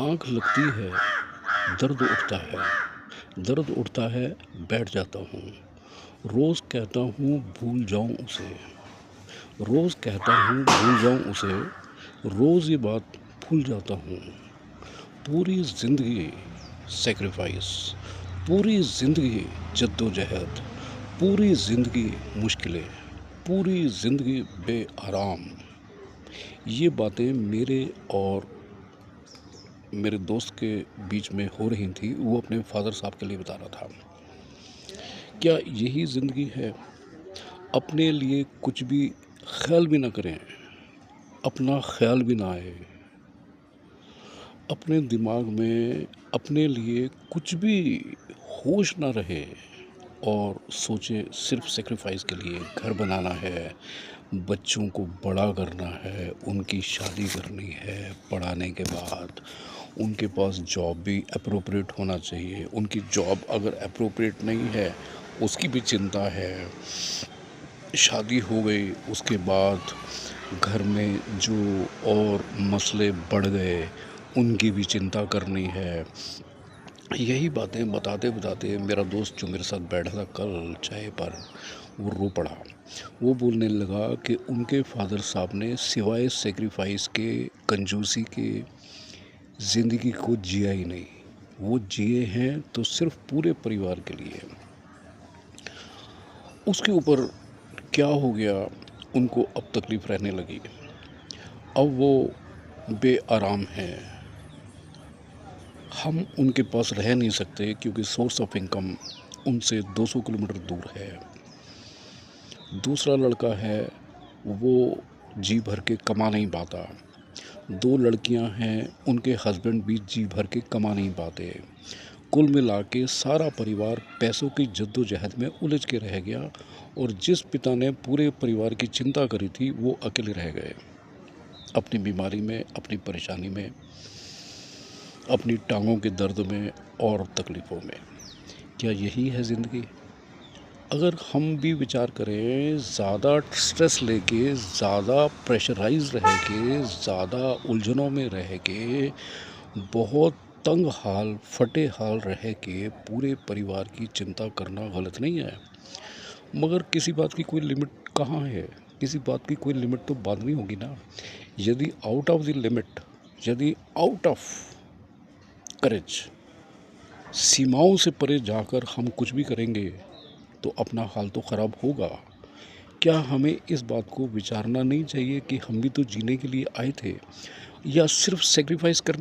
आँख लगती है, दर्द उठता है, दर्द उठता है, बैठ जाता हूँ। रोज़ कहता हूँ भूल जाऊँ उसे, रोज़ कहता हूँ भूल जाऊँ उसे, रोज़ ये बात भूल जाता हूँ। पूरी ज़िंदगी सैक्रिफ़ाइस, पूरी ज़िंदगी जद्दोजहद, पूरी ज़िंदगी मुश्किलें, पूरी ज़िंदगी बेआराम। ये बातें मेरे और मेरे दोस्त के बीच में हो रही थी। वो अपने फादर साहब के लिए बता रहा था। क्या यही ज़िंदगी है? अपने लिए कुछ भी ख्याल भी ना करें, अपना ख्याल भी ना आए, अपने दिमाग में अपने लिए कुछ भी होश ना रहे और सोचे सिर्फ सेक्रीफाइस के लिए घर बनाना है, बच्चों को बड़ा करना है, उनकी शादी करनी है, पढ़ाने के बाद उनके पास जॉब भी अप्रोप्रिएट होना चाहिए। उनकी जॉब अगर अप्रोप्रिएट नहीं है उसकी भी चिंता है। शादी हो गई उसके बाद घर में जो और मसले बढ़ गए उनकी भी चिंता करनी है। यही बातें बताते बताते मेरा दोस्त जो मेरे साथ बैठा था कल चाय पर, वो रो पड़ा। वो बोलने लगा कि उनके फादर साहब ने सिवाय सेक्रीफाइस के, कंजूसी के, ज़िंदगी को जिया ही नहीं। वो जिए हैं तो सिर्फ पूरे परिवार के लिए। उसके ऊपर क्या हो गया, उनको अब तकलीफ़ रहने लगी। अब वो बेआराम हैं। हम उनके पास रह नहीं सकते क्योंकि सोर्स ऑफ इनकम उनसे 200 किलोमीटर दूर है। दूसरा लड़का है, वो जी भर के कमा नहीं पाता। 2 लड़कियां हैं, उनके हस्बैंड भी जी भर के कमा नहीं पाते। कुल मिला के सारा परिवार पैसों की जद्दोजहद में उलझ के रह गया और जिस पिता ने पूरे परिवार की चिंता करी थी वो अकेले रह गए, अपनी बीमारी में, अपनी परेशानी में, अपनी टांगों के दर्द में और तकलीफ़ों में। क्या यही है ज़िंदगी? अगर हम भी विचार करें, ज़्यादा स्ट्रेस लेके, ज़्यादा प्रेशराइज़ रह के, ज़्यादा उलझनों में रह के, बहुत तंग हाल, फटे हाल रह के पूरे परिवार की चिंता करना गलत नहीं है। मगर किसी बात की कोई लिमिट कहाँ है? किसी बात की कोई लिमिट तो बाँधनी होगी ना। यदि आउट ऑफ द लिमिट, यदि आउट ऑफ करेज, सीमाओं से परे जाकर हम कुछ भी करेंगे तो अपना हाल तो ख़राब होगा। क्या हमें इस बात को विचारना नहीं चाहिए कि हम भी तो जीने के लिए आए थे, या सिर्फ सेक्रीफाइस करने